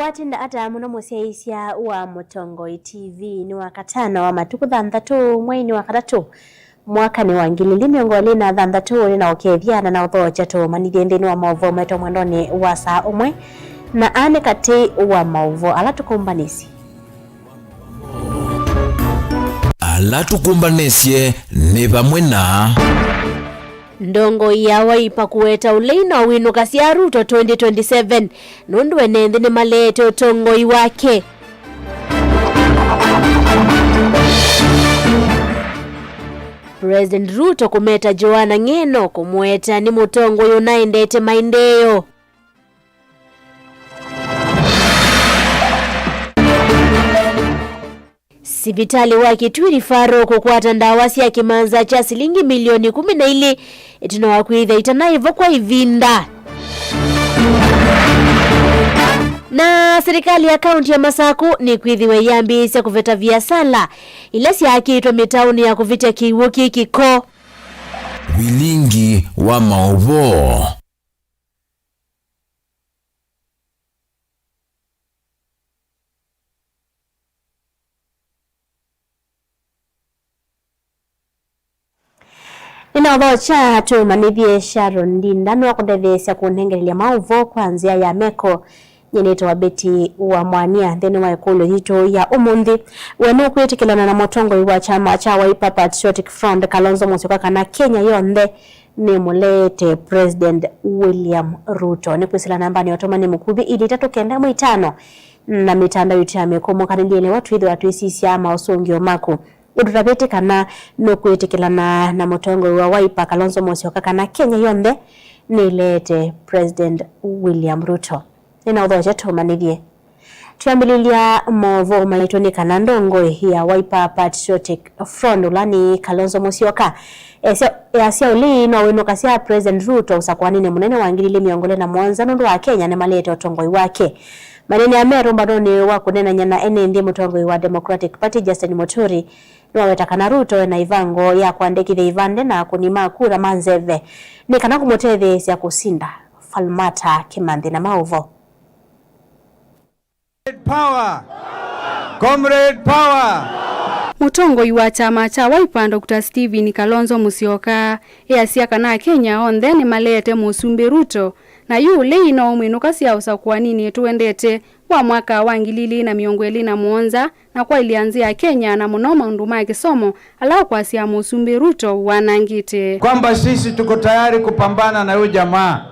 watinda ata muno musyaisya wa Mutongoi TV ni wakatano wa matuku 3 mwezi wa 3 mwaka ni wa 2023 na ukethiana na uthocha tu manithende wa mauvo meto mwendoni wa saa umwe na ane kati wa mauvo alatukumbanisi alatukumbanisye ni pamwe na ndongo ya Wiper kuweta uleino winuka cia Ruto 2027 nundu enenthi ni malete utongoi wake. President Ruto kumeta Joanna Ng'eno kumweta ni mutongoi unaendete maendeleo. Sibitali wa Kitui Faro kukwata ndawa cia kimanza cha shilingi milioni 12 itino wakwitha itanaivo kwa ivinda. Na serikali ya kaunti ya Masaku ni kwithiwe yambisya kuveta biasala ila siakitwa mitauni ya kuvita kiwuki kiko wilingi wa mauvo. Ninaodhocha tumanithie Sharon Ndinda no kundethesya kunengerelia mauvo kwanzia ya meko nyenito wa beti wa mwania thini wa ikulu hito ya umundi wenu kwitikilana na mutongoi wa chama cha Wiper Patriotic Front Kalonzo Musyoka kana Kenya yonthe ni mulete President William Ruto ni kwisila namba ni otomani mukubi ili 395 na mitanda yutame kumukaniliele watu hidho watu isisya mausungio maku udurabete kana no kwitikilana na mutongoi wa Wiper Kalonzo Musyoka kana Kenya yonthe ni lete President William Ruto. Ninaodhocha tumanithie tuambililia movo maitonika na ndongo ya Wiper Patriotic Front ulani Kalonzo Musyoka sia uli no winuka sia President Ruto usakwanine munene wa ngilile miongole na mwanza nundu wa Kenya ni malete utongoi wake manene ya meru mbadoni wa kunena nyana ndi mutongoi wa Democratic Party Justin Muturi niwawetaka na Ruto na ivango ya kuandikithia ivande na kunima kura manzeve ni kana kumutethia sia kusinda Falmata Kimanthi na mauvo. Power. Comrade power. Mutongoi wa chama cha Wiper Dr. Stephen Kalonzo Musyoka easia kana Kenya onthe ni malete musumbi Ruto na yule ino mwinuka cia usakwanini tuendete wa mwaka wa 2027 na kwa ilianzia Kenya na muno maundu ma kisomo ala kwa cia musumbi Ruto wanangite kwamba sisi tuko tayari kupambana na huyu jamaa.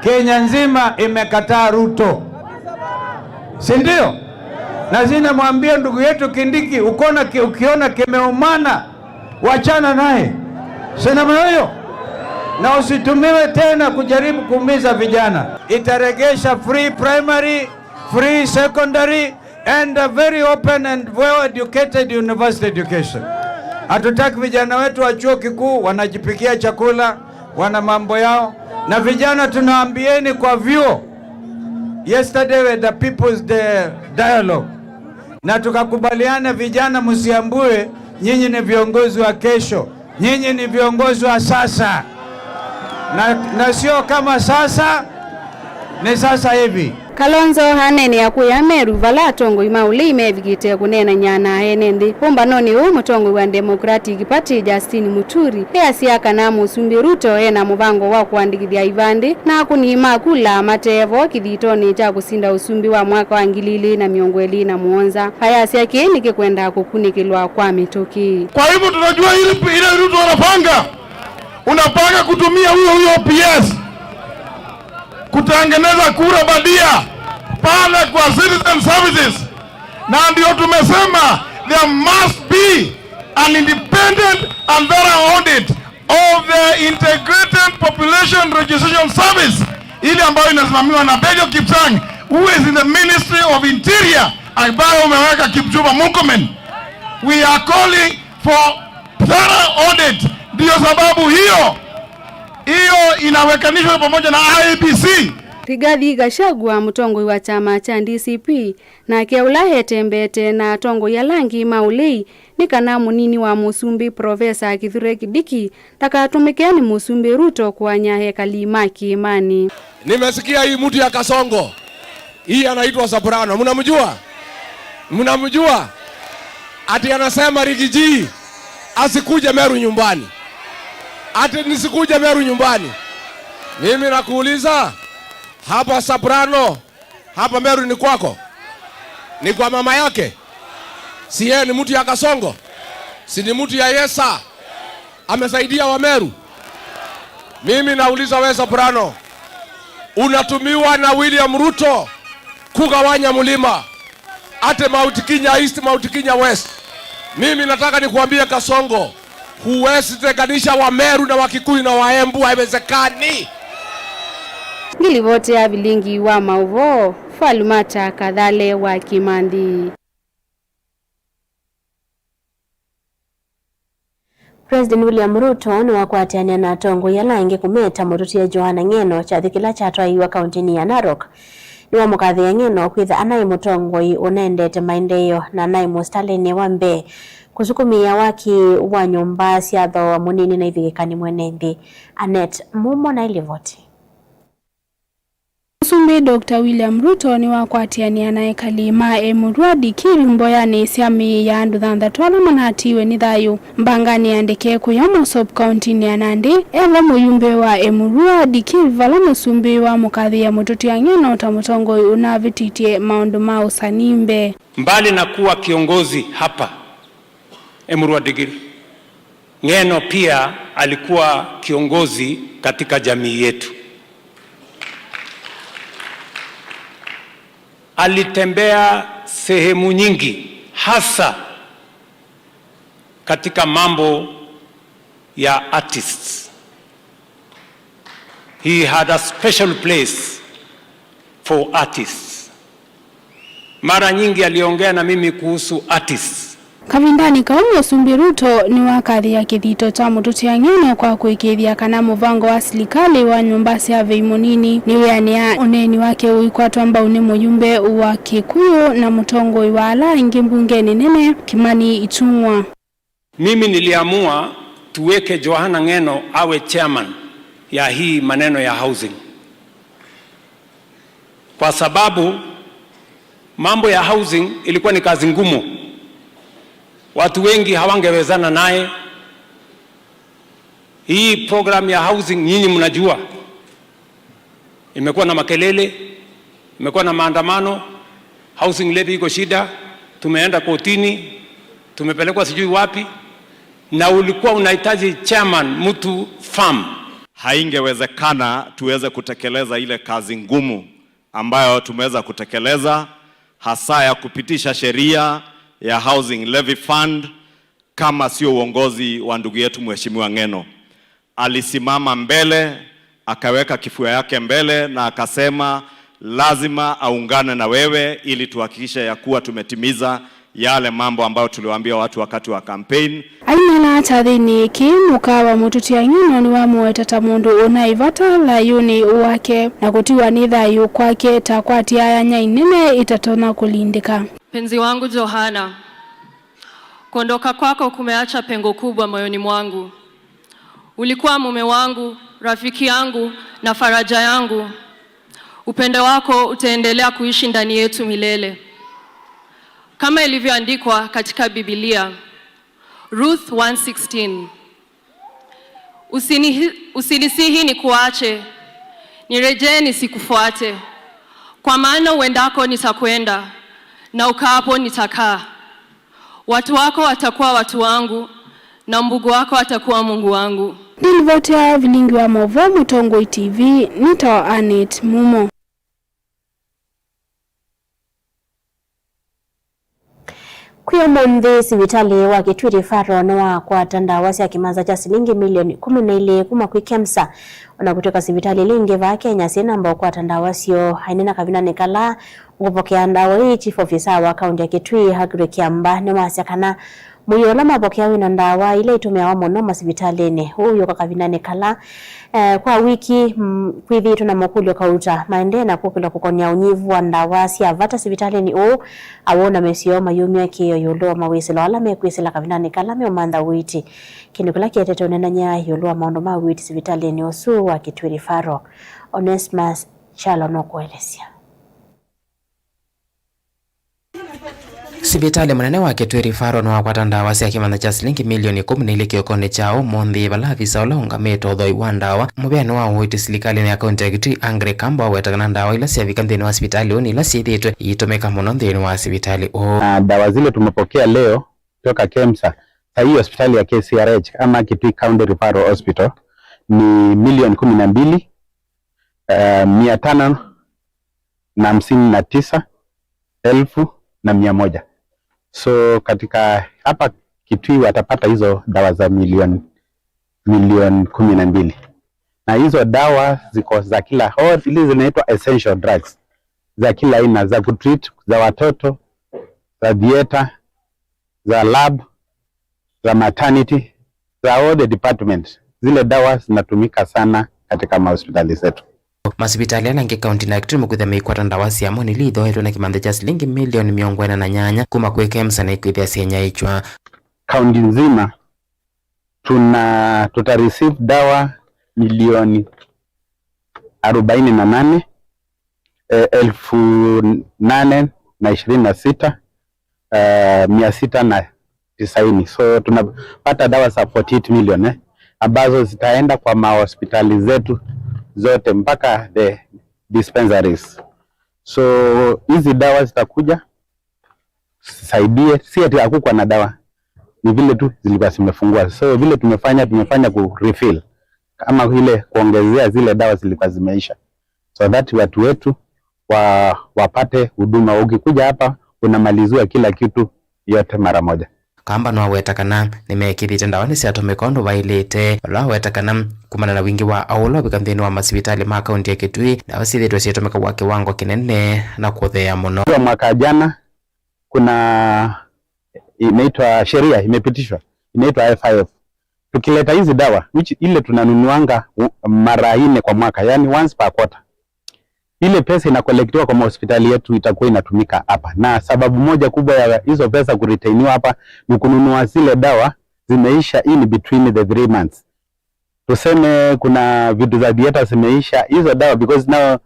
Kenya nzima imekataa Ruto, si ndio? Na zina mwambia ndugu yetu Kindiki ukiona kimeumana wachana naye, sina moyo na usitumiwe tena kujaribu kuumiza vijana. Itaregesha free primary, free secondary and a very open and well educated university education. Hatutaki vijana wetu wa chuo kikuu wanajipikia chakula, wana mambo yao, na vijana tunaambieni kwa vyuo. Yesterday with the people's dialogue na tukakubaliana vijana msiambue nyinyi ni viongozi wa kesho, nyinyi ni viongozi wa sasa na sio kama sasa ni sasa hivi. Kalonzo hanene yakuya meru vala tongoi mauli imevigite kunena nyana enenthi umbanoni u mutongoi wa Democratic Party Justin Muturi easia kana musumbi Ruto ena muvango wa kuandikithia ivandi na kunima kula matevo kithitoni cha kusinda usumbi wa mwaka wa 2027 haya sia kini kikwenda kukunikilwa kwa mituki. Kwa hivyo tunajua ile Ruto unapanga kutumia huyo PS kutengeneza kura badia pale kwa citizen services, na ndio tumesema there must be an independent and thorough audit of the integrated population registration service ile ambayo inasimamiwa na Bejo Kipsang who is in the Ministry of Interior ambayo umeweka Kipchumba Murkomen. We are calling for thorough audit. Ndio sababu hiyo inawekanishwa pamoja na IEBC. Rigathi Gachagua mutongoi wa chama cha DCP na keula tembete na tongo ya langi maulei ni kana munini wa musumbi Profesa Kithure Kindiki takatumikeni musumbi Ruto kwa nyahe kalima kiimani. Nimesikia hii mtu ya Kasongo Hii anaitwa Soprano. Mnamjua? Mnamjua? Ati anasema Rigiji asikuje Meru nyumbani. Ati nisikuje Meru nyumbani. Mimi nakuuliza, hapa Soprano, hapa Meru ni kwako? Ni kwa mama yake? Si yeye ni mtu ya Kasongo? Si ni mtu ya Yesa? Amesaidia wa Meru? Mimi nauliza wewe Soprano, unatumiwa na William Ruto kugawanya mlima, ate Mount Kenya East, Mount Kenya West. Mimi nataka nikuambie Kasongo, huwezi tenganisha wa Meru na Wakikuyu na Waembu, haiwezekani. Ngilivote ya vilingi wa mauvo, Falumata Kadhale wa Kimandi. President William Ruto ni wakwatiania na tongo ya langi kumeta muruti ya Johana Ng'eno cha thikila cha twaiwa kauntini ya Narok. Ni wa mukathi ya Ng'eno kwitha anai mutongoi unendete maendeyo na anai mustalini wambe kusukumia waki wa nyumba siatho wa munini na ithigikani mwenendi. Anet Mumo na ilivoti. Musumbi Dr. William Ruto ni wakwatiania na kalima Emurwadi Kirimboyani siami ya andu thanthatwala manatiwe ni thayu mbangani andike kuyomo sub county ya Nandi eva muyumbe wa Emurwadi Kirivala musumbi wa mukathi ya mututi ya Ng'eno ta mutongo unavititie maundu ma usanimbe. Mbali na kuwa kiongozi hapa Emurwadi Ng'eno pia alikuwa kiongozi katika jamii yetu. Alitembea sehemu nyingi hasa katika mambo ya artists. He had a special place for artists. Mara nyingi aliongea na mimi kuhusu artists. Kavindani kaumu Musumbi Ruto ni wakathi ya kithito cha mututi ya Ng'eno kwa kuikithia kana muvango wa serikali wa nyumba cia veimunini ni wiania uneni wake uikwatwa mbau ni muyumbe wa Kikuyu na mutongoi wa ala ingi mbungeni nene Kimani Ichung'wa. Mimi niliamua tuweke Johana Ng'eno awe chairman ya hii maneno ya housing, kwa sababu mambo ya housing ilikuwa ni kazi ngumu. Watu wengi hawangewezana naye. Hii program ya housing nyinyi mnajua imekuwa na makelele, imekuwa na maandamano, housing levy iko shida, tumeenda kotini, tumepelekwa sijui wapi, na ulikuwa unahitaji chairman mtu firm. Haingewezekana tuweze kutekeleza ile kazi ngumu ambayo tumeweza kutekeleza, hasa ya kupitisha sheria ya Housing Levy Fund kama sio uongozi wa ndugu yetu Mheshimiwa Ng'eno. Alisimama mbele, akaweka kifua yake mbele na akasema lazima aungane na wewe ili tuhakikishe ya kuwa tumetimiza yale mambo ambayo tuliwaambia watu wakati wa campaign. Aina na tathini ki mukawa mututi ya Ng'eno ni wa muetata mundu unaivata la yuni wake na kutiwa ni thayu kwake takwati aya nyainene itatona kulindika. Penzi wangu Johana, kuondoka kwako kumeacha pengo kubwa moyoni mwangu. Ulikuwa mume wangu, rafiki yangu na faraja yangu. Upendo wako utaendelea kuishi ndani yetu milele. Kama ilivyoandikwa katika Biblia, Ruth 1:16. Usinisihi ni kuache, nirejee nisikufuate. Kwa maana uendako nitakwenda, na ukaapo nitakaa. Watu wako watakuwa watu wangu, na Mungu wako atakuwa Mungu wangu. Nilivotea vilingi wa Movo Mutongoi TV, nito Anet Mumo. Kuyo mundhi sivitali wa Kitwiri Faro na wa kwa tandawa siya kimaza cha silingi milioni 12 kuma kuikemsa. Ona kutoka sivitali lingi va Kenya sina ambao kwa tandawa siyo hainena kavina nekala upokea ndawa hii chief officer wa kaunti ya Kitui Hagre Kiamba ni wasiakana muyola mapokea wina ndawa ile itumia wa mono masivitalini huyo kakavina nekala kwa wiki kwithi tunamokuli kauta maende na kukula kukonia unyivu wa ndawa siya vata sivitalini awona mesio mayumi yake yolo mawisi lo alame kwisila kavina nekala meomanda witi kinikula kietete unenanya yolo maondo mawiti sivitalini osu wa Kitui Faro. Onesmus Chalo no kuelesia. Musibitali munene wa Kitui Faro wa kwata ndawa cia kimanda cha shilingi milioni 10 ili kiokone chao monthi balavisa olonga meto thoi wa ndawa mubeno wa uiti serikali ya kaunti ya Kitui Angre Kamba wetagana ndawa ila ciavika nthini wa hospitali oni ila ciithitwe itumika muno nthini wa hospitali dawa zile tumepokea leo kutoka KEMSA hii hospitali ya KCRH ama Kitui County Referral Hospital ni milioni 12,559,100. So katika hapa Kitui watapata hizo dawa za milioni 12. Na hizo dawa ziko za kila zile zinaitwa essential drugs za kila aina, za kutreat, za watoto, za dieta, za lab, za maternity, za all the departments. Zile dawa zinatumika sana katika hospitali zetu. Masibitali alangi kaunti na Kitui mukutha meikwata ndawa cia moni lithoetwo na kimanda cha shilingi milioni 48 kuma kwi KEMSA na ikwithia cienya ichwa. Kaunti nzima tuta receive dawa milioni 48,826,690. So tunapata dawa za 48 million ambazo zitaenda kwa mahospitali zetu zote mpaka the dispensaries. So hizi dawa zitakuja saidie, si ati hakukuwa na dawa, ni vile tu zilikuwa zimefungwa. So vile tumefanya ku refill kama vile kuongezea zile dawa zilikuwa zimeisha, so that watu wetu wapate huduma. Ukikuja hapa unamaliziwa kila kitu yote mara moja. Kamba no wetakana nimekithite ndawa ni ciatumika undu bailite la wetakana kumana na wingi wa aulo bikanthini wa masibitali ma kaunti ya Kitui na wasithitwe ciatumika kwa kiwango kinene na kuthea muno. Kwa mwaka jana kuna inaitwa sheria imepitishwa inaitwa FIF. Tukileta hizi dawa ile tunanunuanga mara 4 kwa mwaka, yani once per quarter. Ile pesa inakolektiwa kwa hospitali yetu itakuwa inatumika hapa. Na sababu moja kubwa ya hizo pesa kuretainiwa hapa ni kununua zile dawa zimeisha in between the 3 months. Tuseme kuna vitu za dieta zimeisha hizo dawa, because now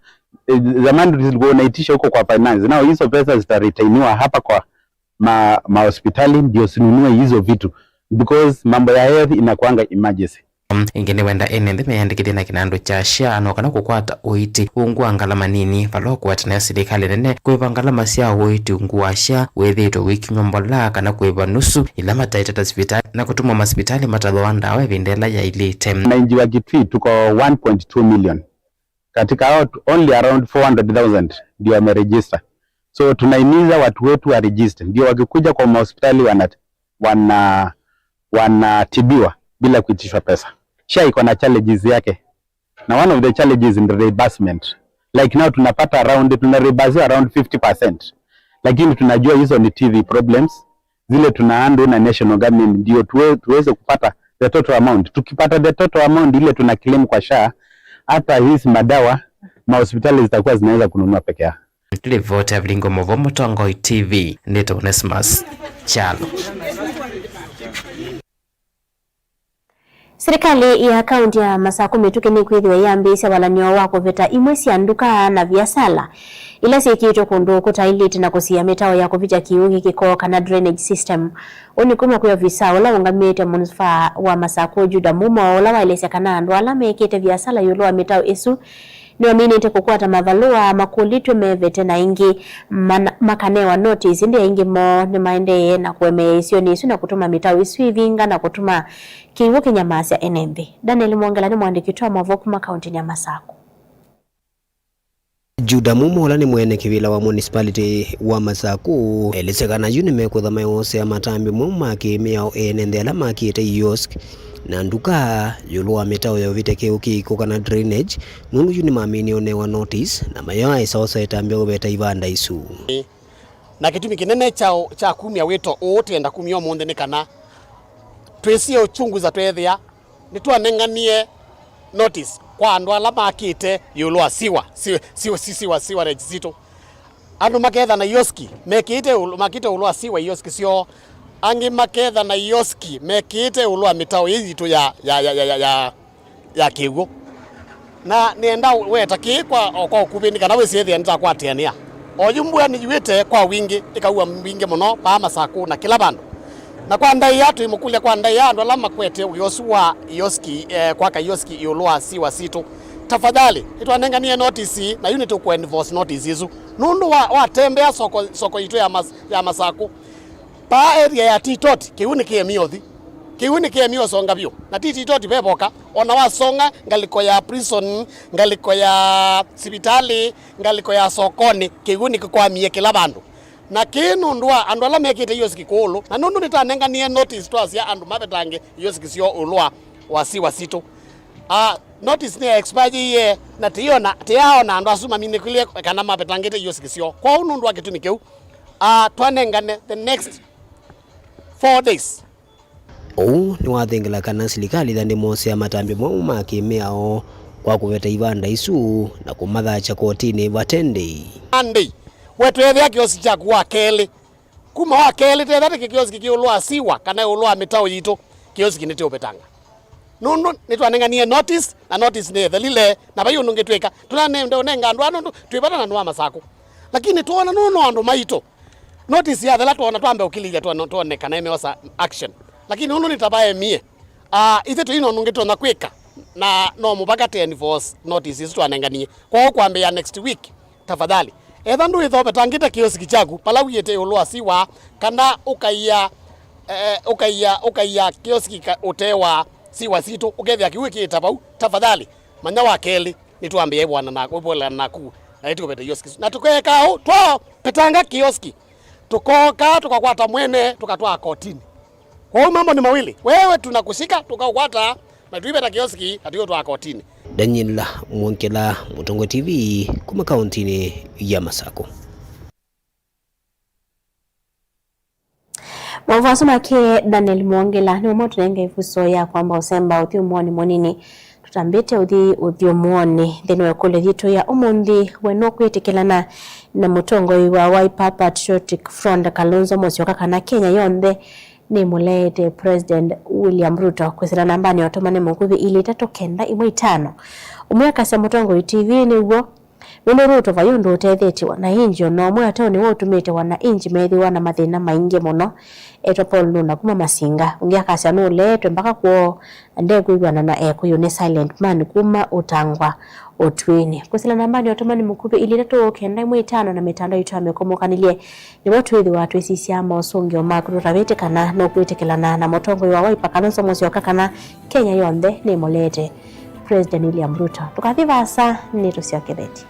zamani zilikuwa unaitisha huko kwa finance. Now hizo pesa zitaretainiwa hapa kwa hospitali ndio sinunue hizo vitu, because mambo ya health inakuanga emergency. Ingine wenda enende meyandikithia na kinandu cha SHA no kana kukwata uiti ungua ngalama nini palokwata na serikali nene kwiva ngalama cia uiti ungua SHA withitwe wikinywa mbola kana kwiva nusu ila mataitata hospitali na kutumwa masibitali matathoa ndawa vindela ya ilite. Wananchi wa Kitui tuko 1.2 million. Katika only around 400,000 ndio wameregister. So tunaimiza watu wetu wa register ndio wakikuja kwa hospitali wanatibiwa bila kuitishwa pesa. SHA iko na challenges yake, na one of the challenges in the reimbursement. Like now tunapata reimburse around 50%, lakini tunajua hizo ni TV problems zile tunahandle na national government ndio tuweze kupata the total amount. Tukipata the total amount ile tuna claim kwa SHA, hata hizi madawa hospitali zitakuwa zinaweza kununua peke yao. Ripoti ya Blingo Movo Mutongoi TV Nito Onesmus Chalo. Serikali ya kaunti ya Masaku metukeni kwithiwa yambisa walanio wako veta imwe cia nduka na biasala ila ciikitwo kundu kutailite na kusia mitao ya kuvita kiungi kiko kana drainage system oni kuma kwa visa wala ungamete munfa wa Masaku Juda Mumo wala wailese kana andu ala mekete biasala yulo wa mitao isu ni waminite kukwata mavalua makulitwe mevete na ingi makanewa notice ndi ingi mo ni maende na kueme isio ni isu na kutuma mitao isu hivinga na kutuma kiwo kinyamasi ya NMB. Daniel Mwangela ni mwandiki wa Mavoku makaunti ya Masaku. Juda Mumo ni mwene kivila wa municipality wa Masaku elisekana yuni mekutha mayose ya matambi muma kimia enende ala makite yosk na nduka yulua mitao ya vite keuki kukana drainage nungu yuni mamini onewa notice na mayo aisaosa etambia ubeta ivanda isu na kitumi kinene cha kumia weto ote enda kumio monde nekana twesi uchunguza twethia nitwanenganie notice kwa andu ala makite yulua siwa rejizito andu maketha na yoski makite ulua siwa yoski sio angi maketha na yoski mekite ulua mitao yitu ya kiugo na nienda weta ki kwa ukubini kana wesiethia nitakwatiania oyumbua ni juite kwa wingi ikaua wingi muno pa Masaku na kila bandu na kwa ndai yatu imukulia kwa ndai yandu alama kwete uyosua yoski kwa kayoski iolwa si wasitu tafadhali itwanenganie notice na unit ku enforce notice hizo nundu wa tembea soko itu ya Masaku pa area ya Titoti kiuni kiemiothi kiuni kiemio songa bio na Titoti beboka ona wasonga ngaliko ya prison ngaliko ya sibitali ngaliko ya sokoni kiuni kikwamie kila bandu na kinu ndwa andu ala mekite yoski kulu na nundu nitanenganie notice twasia andu mabetange yoski sio ulwa wasi wasitu notice ne expire ye na tiona andu asuma minikulie kana mabetangite yoski sio kwa nundu akitumi keu twanengane the next 4 days. Ni wathengela kana serikali thande mose amatambi mau makimiao kwa kuveta ibanda isu na kumathacha kotini batende. Andi wetu ethia kiosi cha kwa kele kuma wa kele tethate kiosi kikiulwa siwa kana ulwa mitao yito kiosi kinete obetanga. Nundu nitwanenganie notice na notice ne thelile na bayo nungetweka tunanenda onenga andu anu twibata na nwa Masaku lakini tuona nuno andu maito notice ya thela tuona twambe ukilija tuone kana imeosa action lakini nundu nitabaye mie ithe tuino nungetona kwika na no mubaka te enforce notice isu twanenganie kwa kwambe ya next week tafadhali etha ndu itho betangite kioski chaku palawiyete ulwa siwa kana ukaiya kioski utewa siwa situ ukethia kiwiki itabau tafadhali manya wa keli nituambie bwana na kubola naku na itukobeta kioski na tukeka twa petanga kioski tukoka tukakwata mwene tukatwa kotini kwa mambo ni mawili wewe tunakushika tukakwata na tuibeta kioski atiyo twa kotini. Daniel Mwonkela, Mutongo TV, kuma kauntini ya Masaku. Mwavasoma ke Daniel Mwongela ni umotu nenga ifuso ya kwamba usemba uthi umuoni monini tutambite uthi umuoni thini wekule thito ya umundi weno kwitikilana na mutongo wa Wiper Patriotic Front Kalonzo Musyoka kana Kenya yonthe ni mulete President William Ruto kwesira nambani otomane mukuvi ili 395 umweka sa mutongo TV ni ugo Wino Ruto vayundu utethetiwa na inji no mwe atao ni wotumite wana inji methiwa na mathina maingi muno eto Paul Nuna kuma Masinga ungia kasya no letwe mpaka kuo ndekuigwana na ekuyu ni silent man kuma utangwa otwini kusila nambani otomani mukuvi ili 395 na mitando itu amekomokanilie ni watu hithi watu isisi ama osungi o makuru ravetekana no kwitikilana na mutongo wa Wiper Kalonzo Musyoka kana Kenya yonthe ni mulete President William Ruto tukathivasa ni tusioketheti.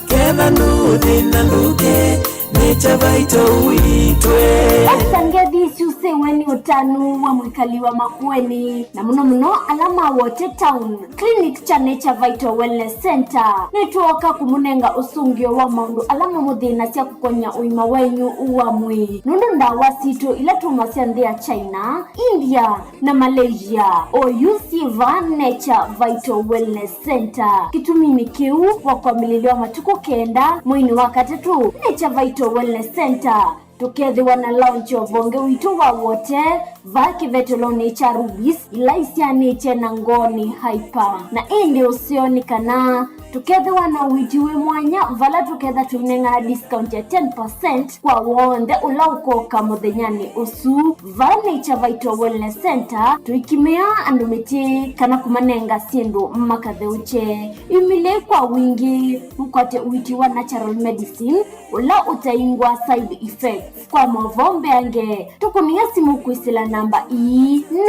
Kena nuthi na nuke necha vaito uitwe Asangethi siuse weni utanu wa mwikali wa Makueni na muno alama wote town clinic cha Nature Vital Wellness Center netuoka kumunenga usungio wa maundu alama muthina cia kukonya uima wenyu uamwi nundu ndawa situ ila tumasia nthia China, India na Malaysia oyusiva Nature Vital Wellness Center kitumini kiu wa kwamililiwa matuku kenda mwini wakatatu Nature Vital Wellness Center tukethiwa na launch of bonge witu wa wote vaki vetoloni cha rubis ilaisia niche na ngoni hyper na indi usioni kana tukethiwa na witiwe mwanya vala tuketha tunenga discount ya 10% kwa wonde ulauko kamuthenyani usu vani cha Vital Wellness Center tuikimea andumiti kana kumanenga sindu makatheuche imile kwa wingi mkwate witiwa natural medicine ula utaingwa side effects kwa mavombe ange tukunia simu kuisila namba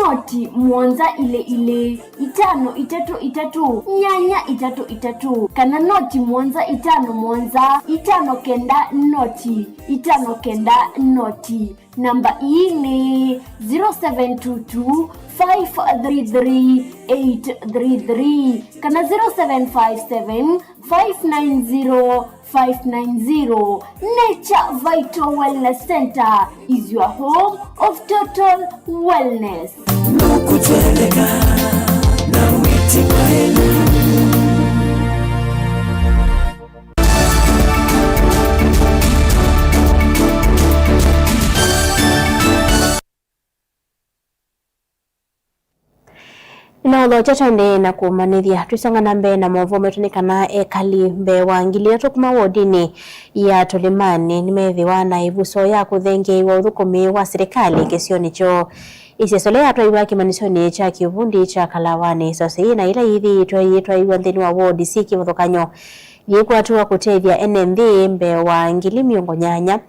noti mwanza ile 533 nyanya 33 kana noti mwanza 5 mwanza 5 kenda noti 5 kenda noti namba ni 0722 533 833 kana 0757 590 590. Nature Vital Wellness Center is your home of total wellness. Nukuteleka na witi maenu Na locha chande na kumanithia tusanga nambe na mwovo metunikana ekali mbe wangili kuma wodini ya Tolimani nimethiwa na ivuso ya kuthenge wa uthukumi wa serikali kesioni cho isesole atwa iwa kimanisoni cha kivundi cha Kalawani sasa na ila hithi itwa iwa nthini wa wodi siki muthukanyo yikuatua kutethia NND mbe wa ngili miongo nyanya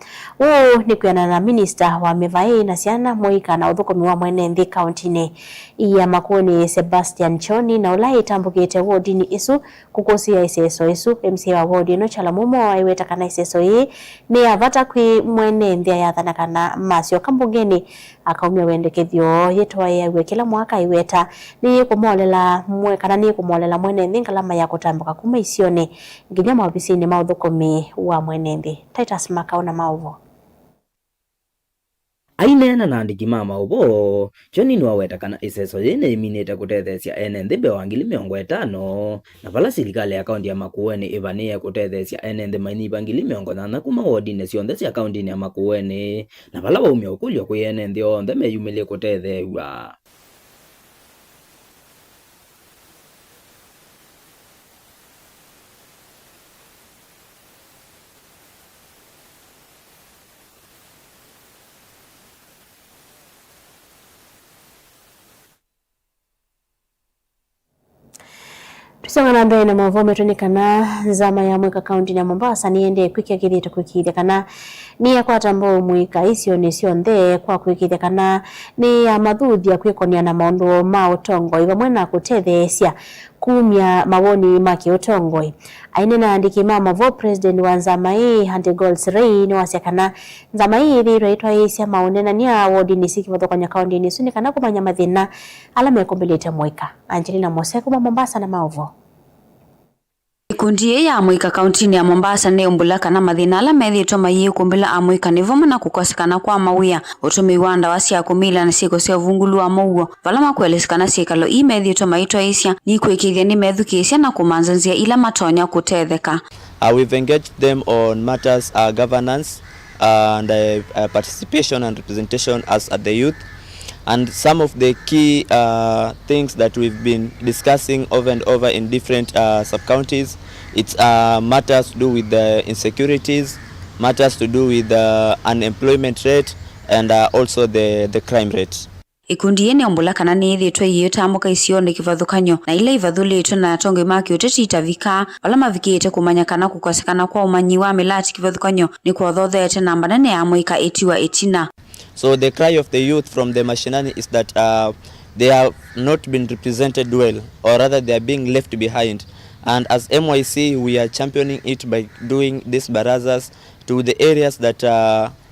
ni kuyana na minister wa mivai na siana moika na uthukumi wa NND countini ya Makueni Sebastian Choni na ulai tambukite wodi ni isu kukosia iseso isu MC wa wodi no chala mumo wa iweta kana iseso hii ni avata kui NND ya thanakana masio kambugeni akaumia wendekethio yetwa ya kila mwaka iweta ni kumolela mwekana ni kumolela NND ngalama ya kutambuka kuma isione nginya maofisini ma uthukumi wa NND. Titus Makaona Mauvo ainena na andiki mama ubo Johnny niwaweta kana iseso yene iminete kutethesia NND mbe wa ngili miongo 50 na vala serikali ya kaunti ya Makueni ivanie kutethesia NND mainiva ngili miongo 8 kuma wodine cionthe cia kaunti ya Makueni na vala waumia ukulio kwi NND onthe meyumilie kutethewa. Tusonga na mbele na mwovo metunikana zama ya mwika kaunti ya Mombasa niende kwikia kithito kwikithia kana ni ya kwa tambo mwika isio ni sionthe kwa kwikithia kana ni ya mathuthia kwikonia na maundu ma utongo iva mwena kutethesia kumya mawoni maki utongo ainena andiki mama vo president wa nzama hii Hante Golds Ray ni wasiakana nzama hii thiro itwa isia maunena ni ya wodi ni siki vathokonya kaunti ni suni kana kumanya mathina ala mekombelete mwika. Angelina Mose kuma Mombasa na maovo. Ikundi ya mwika kauntini ya Mombasa ne umbulaka na mathina ala methitwa mayi kumbila amwika nivomo na kukosekana kwa mawia utumi wanda wasia kumila na siko sia vungulu wa mauo vala makuelesekana sikalo imethitwa maitwa isia ni kwikithia ni methukisia na kumanzanzia ila matonya kutetheka. We've engaged them on matters governance and participation and representation as at the youth. And some of the key things that we've been discussing over and over in different sub-counties, it's matters to do with the insecurities, matters to do with the unemployment rate, and also the crime rate. Ikundi yene umbulaka na nithitwa yitambuka isione kivathukanyo na ile ivathulitwe na tonge maki uteti itavika wala mavikite kumanyakana kukosekana kwa umanyi wa milati kivathukanyo ni kwathothete namba nene ya mwika etiwa etina. So the cry of the youth from the mashinani is that they have not been represented well, or rather they are being left behind. And as MYC, we are championing it by doing these barazas to the areas that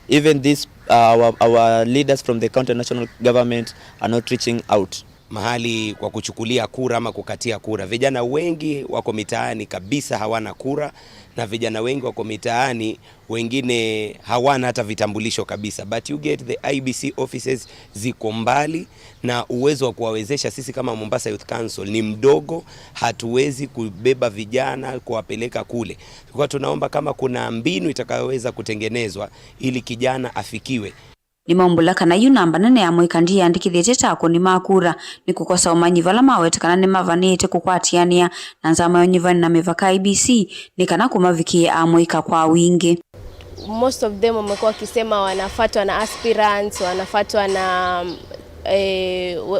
even these our leaders from the county national government are not reaching out. Mahali kwa kuchukulia kura ama kukatia kura. Vijana wengi wako mitaani kabisa hawana kura, na vijana wengi wako mitaani wengine hawana hata vitambulisho kabisa. But you get the IBC offices ziko mbali na uwezo wa kuwawezesha sisi kama Mombasa Youth Council ni mdogo, hatuwezi kubeba vijana kuwapeleka kule. Kwa tunaomba kama kuna mbinu itakayoweza kutengenezwa ili kijana afikiwe. Ni maumbulaka na yu namba nene ya mwika ndiye andikithite tako ni makura ni kukosa umanyi vala mawetekana ni mavanite kukwatiania na nzama yonyivani na mivaka IBC ni kana kumavikie amwika kwa wingi. Most of them wamekuwa wakisema wanafuatwa na aspirants, wanafuatwa na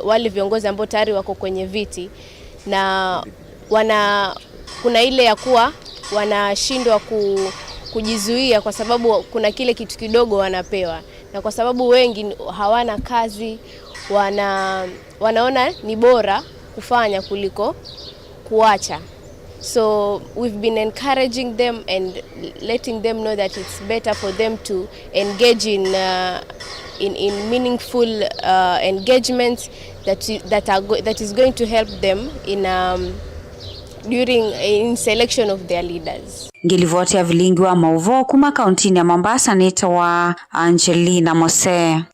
wale viongozi ambao tayari wako kwenye viti, na kuna ile ya kuwa wanashindwa kujizuia kwa sababu kuna kile kitu kidogo wanapewa, na kwa sababu wengi hawana kazi, wanaona ni bora kufanya kuliko kuacha. So we've been encouraging them and letting them know that it's better for them to engage in meaningful engagements that is going to help them in selection of their leaders. Ngilivotia vilingi wa mauvo kuma kauntini ya Mombasa nita wa Angelina Mose.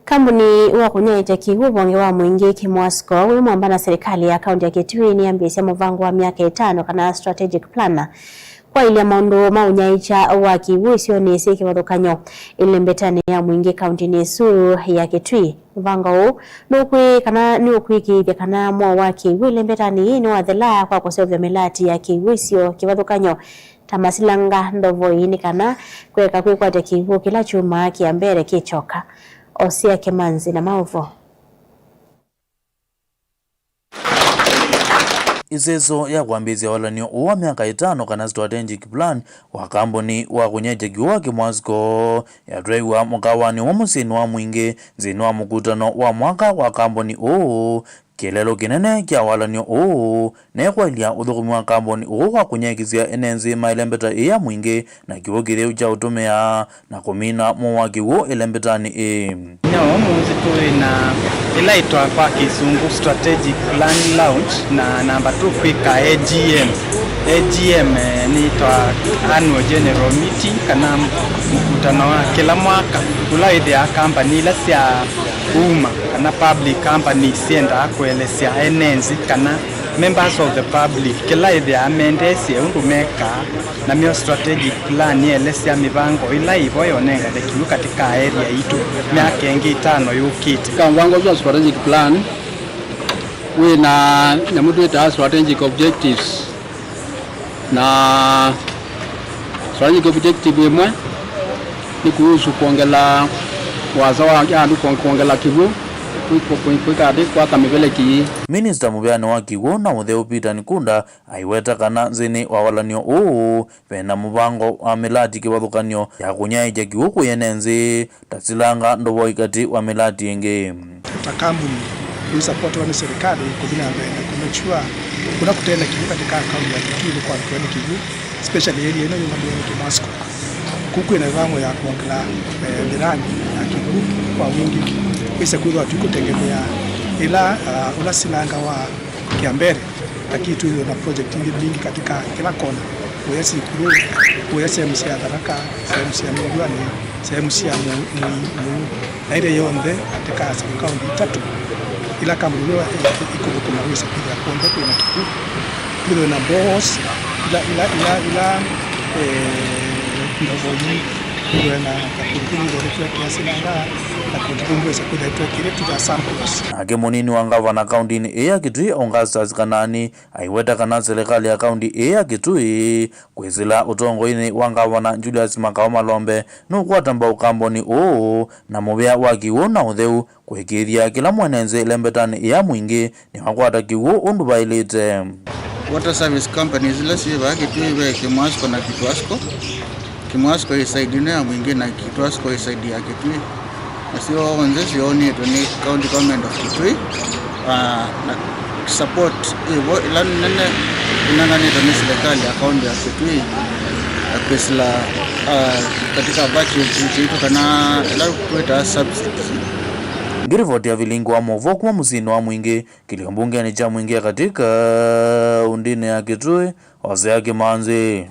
Kambuni wa kunyaita kihubonge wa mwingi kimwasko ule mwamba na serikali ya kaunti ya Kitui ni ambisi ya mvango wa miaka 5 kana strategic planner kwa ile maundu maunyaicha wa kiwisio ni siki wathukanyo ile mbetani ya mwingi kaunti nesu ya Kitui vangao nukwi kana ni ukwiki kana mwa wa kiwile mbetani ni wathela kwa kosovya melati ya kiwisio kivathukanyo tamasilanga ndovoini kana kweka kwikwate kiwu kila chuma kiambere kichoka Osia Kemanzi na mauvo. Iseso ya kuambizia walanio uwa miaka 5 kana strategic plan wa kambuni wa kunyeja kiwa kimwasko ya draiwa mukawani wa musini wa mwingi zini wa mkutano wa mwaka wa kambuni kilelo kinene kia walanio nekwa ilia uthukumi wa kambuni wa kunyekizia enenzi mailembeta iya mwingi na kiwo kireu cha utumia na kumina muwa kiwo ilembetani Nyo muzi tuina ilaitwa kwa kisungu strategic plan launch na namba 2 kwika AGM. AGM ni itwa annual general meeting kana mkutano wa kila mwaka ulaithia company ila cia umma kana public company sienda kuelezea enenzi kana members of the public kila ithia amendesi undumeka na mio strategic plan yelezea mivango ila ivo yonenga lekiu katika area itu miaka ingi 5 yukite kamwango wa strategic plan we na nyamutu ita strategic objectives na strategic objective imwe ni kuhusu kuongela wazo wa yandu kuongela kivu kwikade kwa kamibeleki. Minister mubyano wa kiwu na Mutheu Peter Nikunda aiweta kana zini wa walanio pena mubango wa milati kiwathukanio ya kunyaija kiwu kuyenenzi tasilanga ndovo ikati wa milati ingi takambuni support wa serikali kuvina mbele kumechua kuna kutenda kivu katika akaunti ya Kitui kwa kwenda kivu especially area ino yomadioni Kimasko kuku ina vango ya kuongela mirani ya kivu kwa wingi kwisa kuwa tukutegemea ila ula silanga wa Kiambere lakini tu na project nyingi katika kila kona uwezi kuru uwezi msia Tharaka sehemu sia Mugwani sehemu sia na ile yonde katika kaunti 3 ila kama leo iko kwa maweza kuja kuondoka kwa kitu ile na boss ila ndovoji ake munini wa ngavana kaunti ya Kitui Augustus Kanani aiweta kana serikali ya kaunti ya Kitui kwizila utongoini wa ngavana Julius Makao Malombe nukwatamba ukamboni na muvya wa kiwu na utheu kwikiria kila mwenenzi lembetani ya mwingi ni wakwata kiwu undu bailite water service companies ila siva Kitui we Kimwasko na Kitwasko Kimwasko isaidine ya mwingi na Kitwasko isaidi ya Kitui na sio wanzesi yoni eto ni county government of Kitui na support hivyo ila nene inangani eto ni serikali ya county ya Kitui kwesila katika budget chitu kana ila kuweta subsidies. Ngirivoti ya vilingo wa movo kuma musini wa mwingi kiliombunge ni cha mwingi katika undine ya Kitui Osia Kemanzi.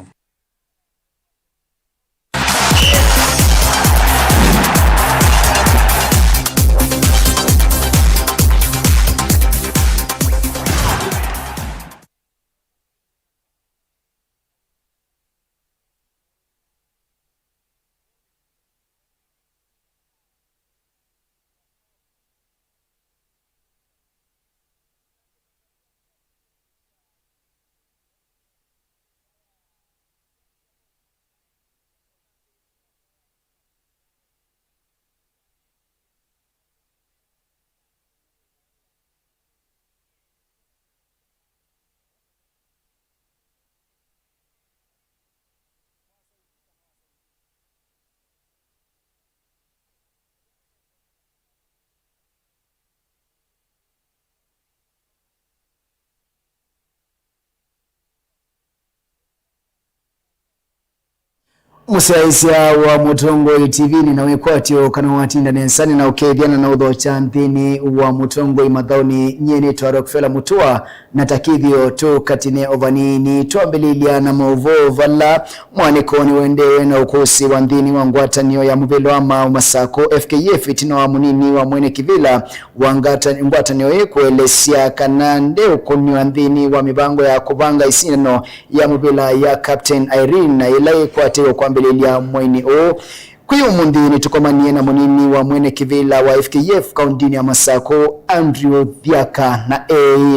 Musaisia wa Mutongo TV ni nawe kwatio kana watinda nensani na ukethiana na udho chanthini wa Mutongo imadhauni nyeni twa Rockefeller Mutua na takithio tu katine ovanini tuambelilia na mauvo vala mwanikoni wendewe na ukusi wa nthini wa ngwatanio ya muvilo ama umasako FKF itino wa munini wa mwene kivila wa ngwatanio kuelesia kanande ukuni wa nthini wa mibango ya kubanga isino ya muvila ya Captain Irene na ilai kwatio kwa mbelilia mwaini o kuyo mundini tukomanie na munini wa mwene kivila wa FKF kaundini ya Masako Andrew Thiaka na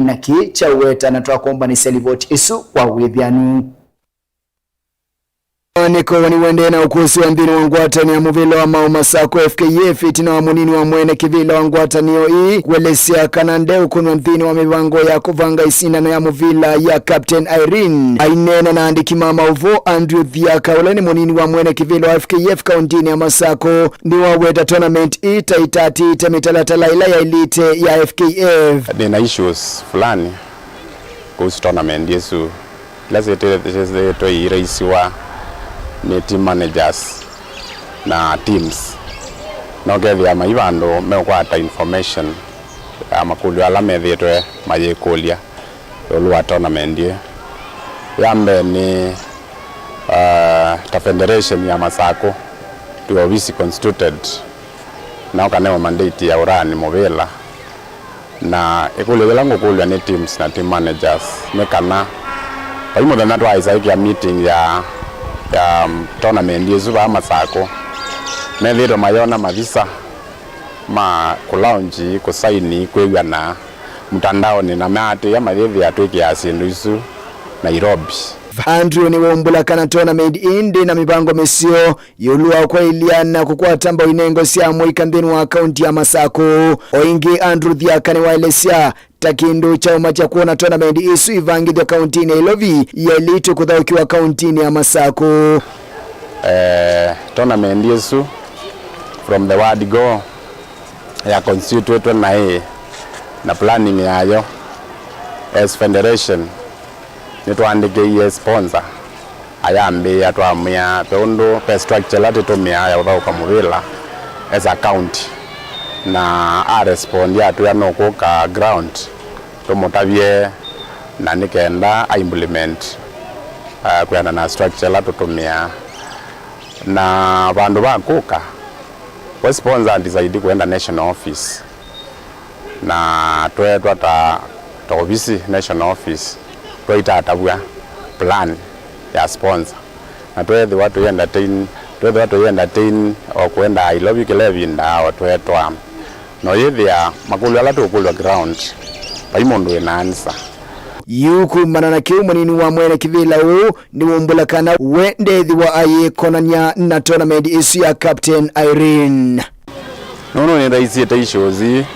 na ki chaweta na tuwakomba ni selivoti isu wa withianu niko waniwende na ukusi wa ndini wa ngwatani ya muvilo wa Masako FKF itina wa munini wa mwene kivila wa ngwatani ii kuelesia kanande ukunu wa ndini wa mivango ya kuvanga isina na ya muvila ya Captain Irene ainena na andiki mama uvo Andrew Thiaka ule ni munini wa mwene kivila wa FKF kaundini ya Masako ni waweta tournament itaitati itamitalata ila ya elite ya FKF nina issues fulani kuhusu tournament yesu lazete to iraisiwa ni team managers na teams no gethia maivando mekwata information makulu ala methetwe mayekulia yolwa tournament ye yambe ni ta federation ya Masako to obviously constituted na kanema mandate ya urani movela na ekulela ngokulwa ni teams na team managers mekana paimo than that wise ya meeting ya tournament yesu ba Masako methiro mayona mavisa ma kulaunji kusaini kwegana mtandao ni na mate ya mathethi ya twiki ya sindu isu Nairobi. Andrew ni wombula kana tournament indi na mibango mesio yulua kwa iliana kukwata mbao inengo siya mwika ndini wa akaunti ya Masako oingi Andrew Thiaka ni waelesia takindu cha umacha kuona tournament isu ivangi ya kauntini ya Ilovi ya elite kuthaukiwa kauntini ya Masako. Tournament yesu from the word go ya constitute na planning yayo as federation nitwandike sponsor ayambe yatwamya peondo pe structure lati tumia ya uthauka muvila as a county na a respond ya tu yanokuka ground tumutavie na nikenda a implement kuyana na structure lati tumia na vandu vakuka wa sponsor decide kuenda national office na twetwa ta office national office twaitatabwa plan ya sponsor na twethe watu entertain o kwenda Ilovi kilevinda o twetwa no yethia makulu ala tukulwa ground paimondo enansa yuku manana kiu munini wa mwene kivila u ni wombula kana wendethi wa aye konanya na tournament isu ya Captain Irene nono ni raisi taishozi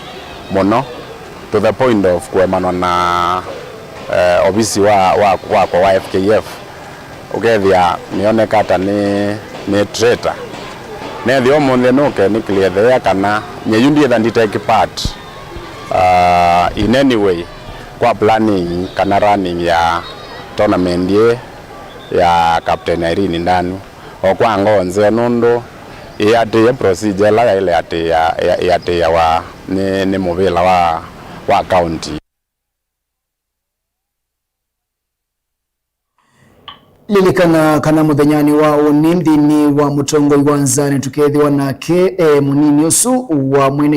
mono to the point of kuemano na obisi wa FKF ukethia nioneka ta ni traitor ne thio monde noke ni clear there kana nyeyundi than take part in any way kwa planning kana running ya tournament ye ya Captain Irene ndani okwa ngonze nondo ate procedure la ile ate ya wa ni muvila wa county lilikana kana muthenyani wa unindini wa Mutongo iwanzani tukethiwa nake munini usu wa mwene